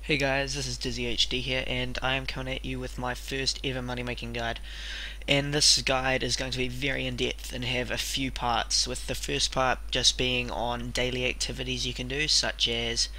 Hey guys, this is Dizzy HD here, and I am coming at you with my first ever money making guide. And this guide is going to be very in depth and have a few parts, with the first part just being on daily activities you can do, such as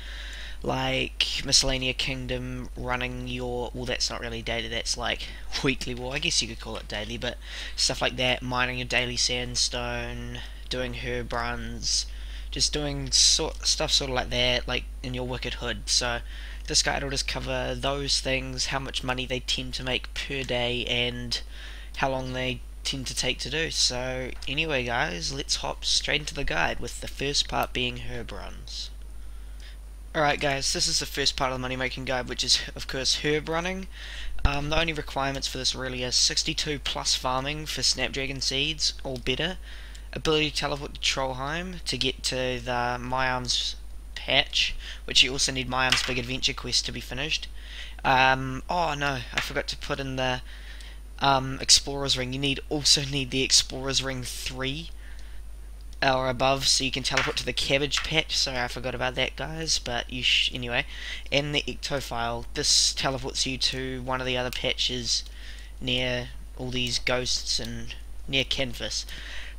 like Miscellanea Kingdom, running your, well, that's not really daily, that's like weekly, well, I guess you could call it daily, but stuff like that, mining your daily sandstone, doing herb runs, just doing stuff sort of like that, like in your Wicked Hood. So this guide will just cover those things, how much money they tend to make per day, and how long they tend to take to do. So anyway guys, let's hop straight into the guide, with the first part being herb runs. Alright guys, this is the first part of the money making guide, which is of course herb running. The only requirements for this really are 62 plus farming for snapdragon seeds or better, ability to teleport to Trollheim to get to the My Arms patch, which you also need My Arms Big Adventure quest to be finished. Oh no, I forgot to put in the Explorer's Ring. You also need the Explorer's Ring 3 or above, so you can teleport to the cabbage patch. Sorry, I forgot about that, guys, but anyway. And the Ectophile, this teleports you to one of the other patches near all these ghosts and near Canvas.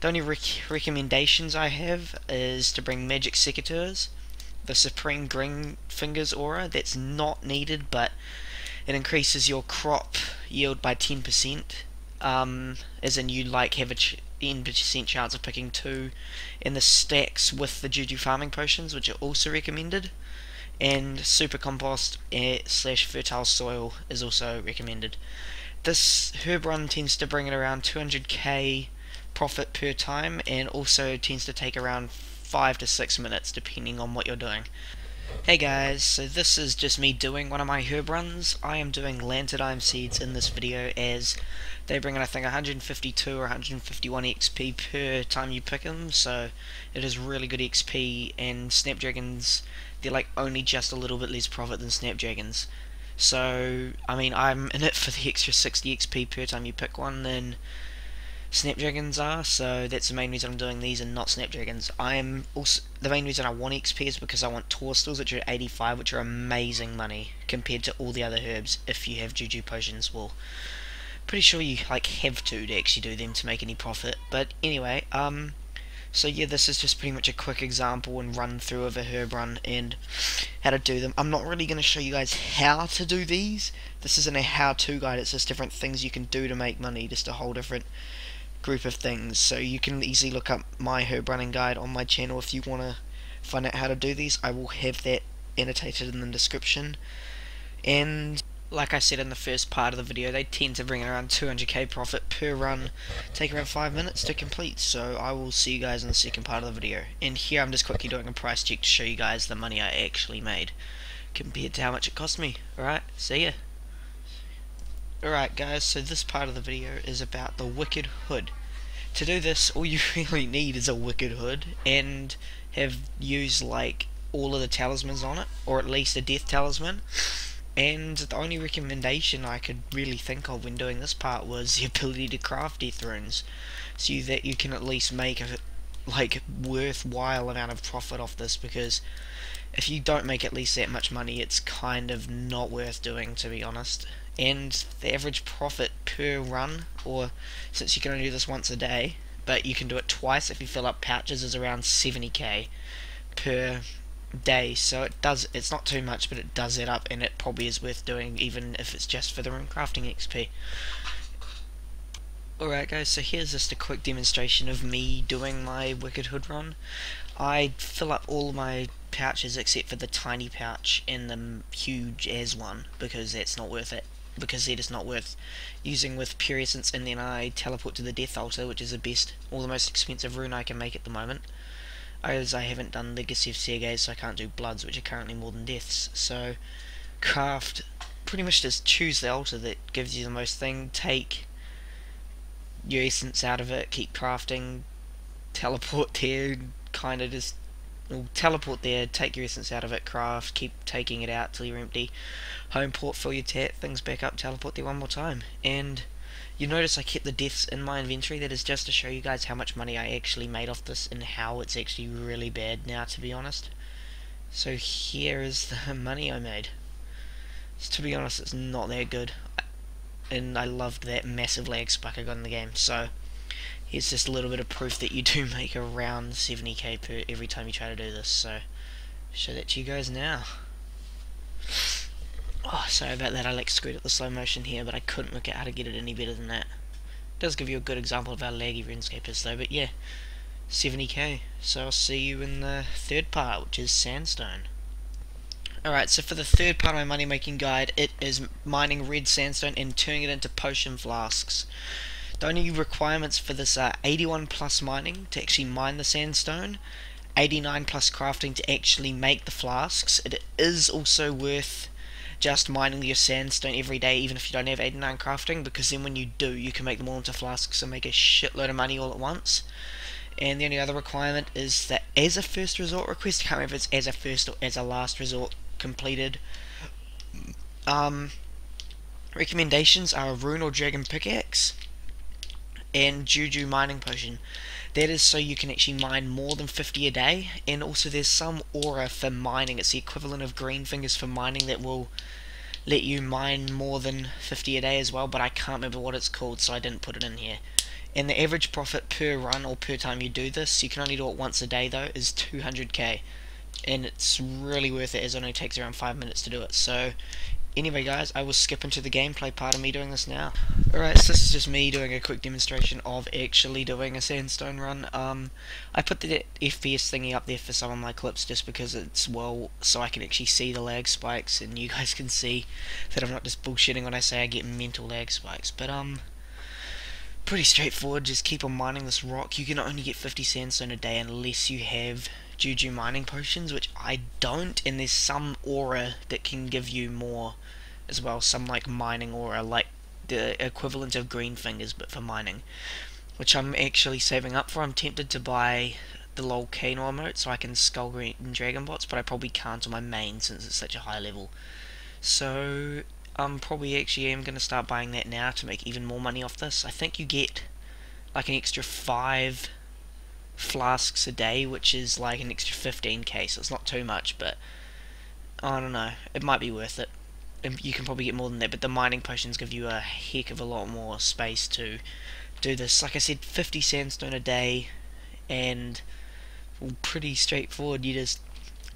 The only recommendations I have is to bring Magic Secateurs, the Supreme Green Fingers aura, that's not needed, but it increases your crop yield by 10%, as in you like have a 10% chance of picking 2 in the stacks with the Juju farming potions, which are also recommended, and Super Compost slash Fertile Soil is also recommended. This herb run tends to bring in around 200k profit per time, and also tends to take around 5 to 6 minutes depending on what you're doing. Hey guys, so this is just me doing one of my herb runs. I am doing Lanternine seeds in this video, as they bring in I think 152 or 151 XP per time you pick them, so it is really good XP, and Snapdragons, they're like only just a little bit less profit than Snapdragons. So, I mean, I'm in it for the extra 60 XP per time you pick one than Snapdragons are, so that's the main reason I'm doing these and not Snapdragons. I'm also, the main reason I want XP is because I want Tourstools, which are 85, which are amazing money compared to all the other herbs. If you have Juju potions, well, pretty sure you like have to actually do them to make any profit. But anyway, so yeah, this is just pretty much a quick example and run through of a herb run and how to do them. I'm not really going to show you guys how to do these. This isn't a how-to guide, it's just different things you can do to make money, just a whole different group of things. So you can easily look up my herb running guide on my channel if you want to find out how to do these. I will have that annotated in the description. And like I said in the first part of the video, they tend to bring around 200k profit per run, take around 5 minutes to complete. So I will see you guys in the second part of the video. And here I'm just quickly doing a price check to show you guys the money I actually made compared to how much it cost me. Alright, see ya. Alright guys, so this part of the video is about the Wicked Hood. To do this, all you really need is a Wicked Hood, and have used like all of the talismans on it, or at least a death talisman. And the only recommendation I could really think of when doing this part was the ability to craft death runes, so that you can at least make a like worthwhile amount of profit off this, because if you don't make at least that much money, it's kind of not worth doing, to be honest. And the average profit per run, or since you can only do this once a day, but you can do it twice if you fill up pouches, is around 70k per day. So it's not too much, but it does add up, and it probably is worth doing, even if it's just for the rune crafting XP. Alright guys, so here's just a quick demonstration of me doing my Wicked Hood run. I fill up all my pouches except for the tiny pouch and the huge as one, because that's not worth it, because they're just not worth using with pure essence. And then I teleport to the death altar, which is the best or the most expensive rune I can make at the moment, as I haven't done Legacy of Sergei, so I can't do bloods, which are currently more than deaths. So craft, pretty much just choose the altar that gives you the most thing, take your essence out of it, keep crafting, teleport there, kind of just, well, teleport there, take your essence out of it, craft, keep taking it out till you're empty, home port, fill your things back up, teleport there one more time. And you notice I kept the deaths in my inventory. That is just to show you guys how much money I actually made off this, and how it's actually really bad now, to be honest. So here is the money I made. To be honest, it's not that good, and I loved that massive lag spike I got in the game. So here's just a little bit of proof that you do make around 70k per every time you try to do this. So show that to you guys now. Oh, sorry about that, I like screwed up the slow motion here, but I couldn't work out how to get it any better than that. It does give you a good example of how laggy Runescape is though, but yeah, 70k. So I'll see you in the third part, which is sandstone. Alright, so for the third part of my money making guide, it is mining red sandstone and turning it into potion flasks. The only requirements for this are 81 plus mining to actually mine the sandstone, 89 plus crafting to actually make the flasks. It is also worth just mining your sandstone every day, even if you don't have 89 crafting, because then when you do, you can make them all into flasks and make a shitload of money all at once. And the only other requirement is that as a first resort request, I can't remember if it's as a first or as a last resort completed, recommendations are a rune or dragon pickaxe and juju mining potion. That is so you can actually mine more than 50 a day, and also there's some aura for mining. It's the equivalent of green fingers for mining that will let you mine more than 50 a day as well, but I can't remember what it's called, so I didn't put it in here. And the average profit per run or per time you do this, you can only do it once a day though, is 200k, and it's really worth it as it only takes around 5 minutes to do it. So anyway guys, I will skip into the gameplay part of me doing this now. Alright, so this is just me doing a quick demonstration of actually doing a sandstone run. I put the FPS thingy up there for some of my clips just because it's, well, so I can actually see the lag spikes and you guys can see that I'm not just bullshitting when I say I get mental lag spikes. But pretty straightforward, just keep on mining this rock. You can only get 50 sandstone a day unless you have juju mining potions, which I don't, and there's some aura that can give you more as well, some like mining aura, like the equivalent of green fingers but for mining, which I'm actually saving up for. I'm tempted to buy the volcano emote so I can skull green dragon bots, but I probably can't on my main since it's such a high level. So I'm probably actually am going to start buying that now to make even more money off this. I think you get like an extra 5 flasks a day, which is like an extra 15k, so it's not too much, but I don't know, it might be worth it. You can probably get more than that, but the mining potions give you a heck of a lot more space to do this. Like I said, 50 sandstone a day, and well, pretty straightforward. You just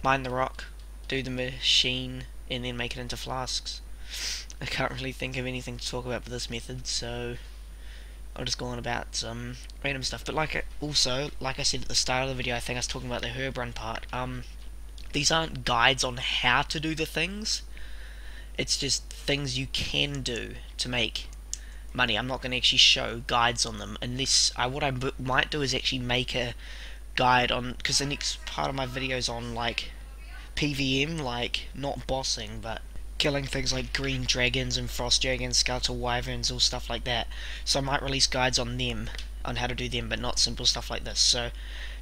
mine the rock, do the machine, and then make it into flasks. I can't really think of anything to talk about for this method, so I'll just go on about some random stuff. But like I said at the start of the video, I think I was talking about the herb run part. These aren't guides on how to do the things. It's just things you can do to make money. I'm not going to actually show guides on them unless what I might do is actually make a guide on, because the next part of my video is on like PVM, like not bossing, but killing things like green dragons and frost dragons, skeletal wyverns, all stuff like that. So I might release guides on them, on how to do them, but not simple stuff like this. So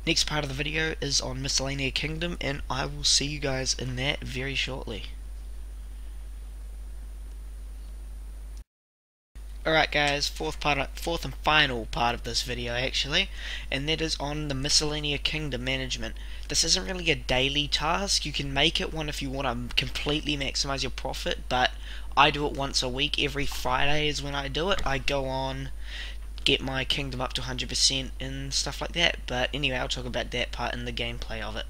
next part of the video is on Miscellaneous Kingdom, and I will see you guys in that very shortly. Alright guys, fourth and final part of this video actually, and that is on the Miscellaneous Kingdom management. This isn't really a daily task. You can make it one if you want to completely maximize your profit, but I do it once a week. Every Friday is when I do it. I go on, get my kingdom up to 100% and stuff like that. But anyway, I'll talk about that part in the gameplay of it.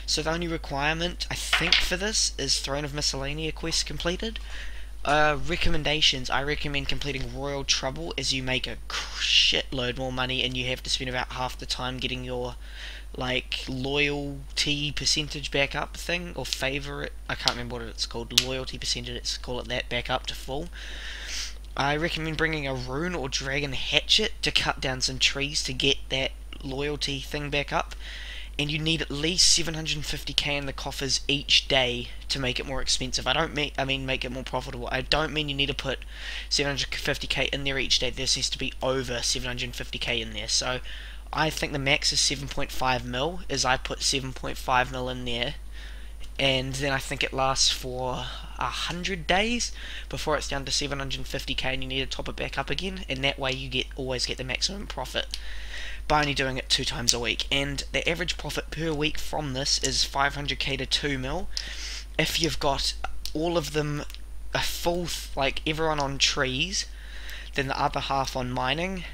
So the only requirement, I think, for this is Throne of Miscellanea quest completed. Recommendations, I recommend completing Royal Trouble, as you make a shitload more money and you have to spend about half the time getting your like loyalty percentage back up thing, or favorite, I can't remember what it's called, loyalty percentage, let's call it that, back up to full. I recommend bringing a rune or dragon hatchet to cut down some trees to get that loyalty thing back up. And you need at least 750k in the coffers each day to make it more expensive. I mean make it more profitable. I don't mean you need to put 750k in there each day. This needs to be over 750k in there. So I think the max is 7.5 mil, as I put 7.5 mil in there, and then I think it lasts for 100 days before it's down to 750k and you need to top it back up again, and that way you always get the maximum profit by only doing it 2 times a week. And the average profit per week from this is 500k to 2 mil. If you've got all of them a full, like, everyone on trees, then the other half on mining,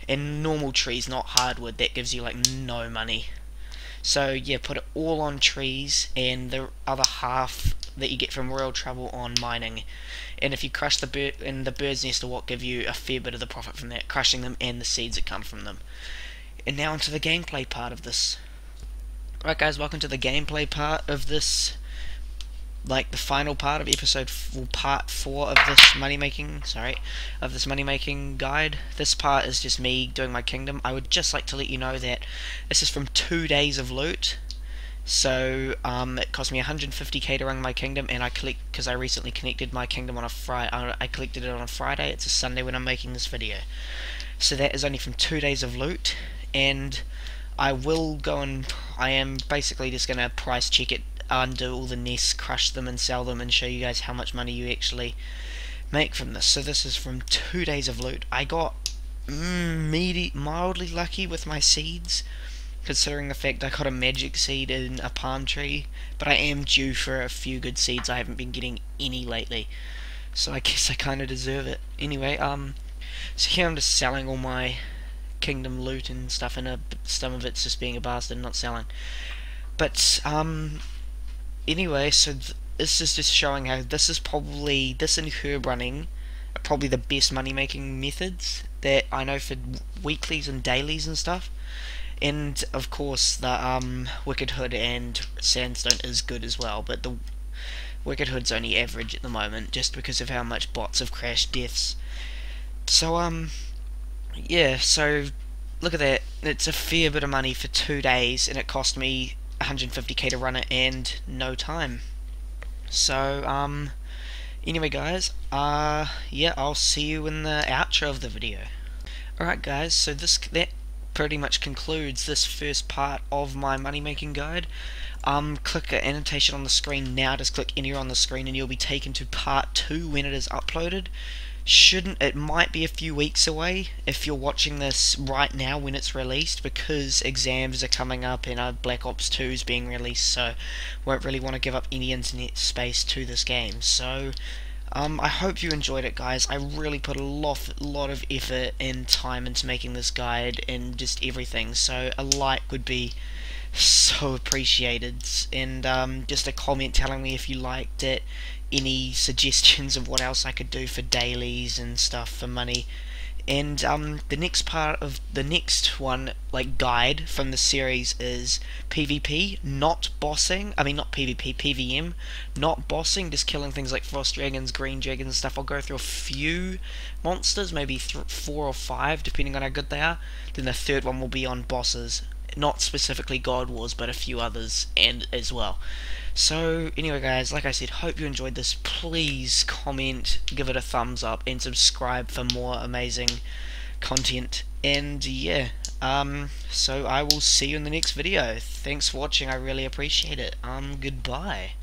and normal trees, not hardwood. That gives you like no money. So yeah, put it all on trees, and the other half that you get from royal trouble on mining. And if you crush the bird, and the bird's nest will what give you a fair bit of the profit from that, crushing them and the seeds that come from them. And now onto the gameplay part of this. Right guys, welcome to the gameplay part of this, like the final part of part 4 of this money making guide. This part is just me doing my kingdom. I would just like to let you know that this is from 2 days of loot. So it cost me 150k to run my kingdom, and because I recently connected my kingdom on a Friday. I collected it on a Friday. It's a Sunday when I'm making this video. So that is only from 2 days of loot, and I am basically just gonna price check it, undo all the nests, crush them and sell them, and show you guys how much money you actually make from this. So this is from 2 days of loot. I got mildly lucky with my seeds, considering the fact I got a magic seed in a palm tree, but I am due for a few good seeds. I haven't been getting any lately, so I guess I kind of deserve it. Anyway, so here I'm just selling all my kingdom loot and stuff, and some of it's just being a bastard and not selling. But anyway, so this is just showing how this and herb running are probably the best money making methods that I know for weeklies and dailies and stuff. And of course the Wicked Hood and Sandstone is good as well, but the Wicked Hood's only average at the moment just because of how much bots have crashed deaths. So yeah, so look at that. It's a fair bit of money for 2 days, and it cost me 150k to run it and no time. So anyway guys, yeah, I'll see you in the outro of the video. Alright guys, so that pretty much concludes this first part of my money making guide. Click an annotation on the screen now, just click anywhere on the screen and you'll be taken to part 2 when it is uploaded. It might be a few weeks away if you're watching this right now when it's released, because exams are coming up and Black Ops 2 is being released, so won't really want to give up any internet space to this game. So I hope you enjoyed it guys. I really put a lot of effort and time into making this guide and just everything, so a like would be so appreciated, and just a comment telling me if you liked it, any suggestions of what else I could do for dailies and stuff for money. And the next one, like, guide from the series is PvP, not bossing. I mean, not PvP, PvM, not bossing, just killing things like frost dragons, green dragons and stuff. I'll go through a few monsters, maybe 4 or 5, depending on how good they are. Then the third one will be on bosses, not specifically God Wars, but a few others and as well. So anyway guys, like I said, hope you enjoyed this. Please comment, give it a thumbs up, and subscribe for more amazing content. And yeah, so I will see you in the next video. Thanks for watching, I really appreciate it. Goodbye.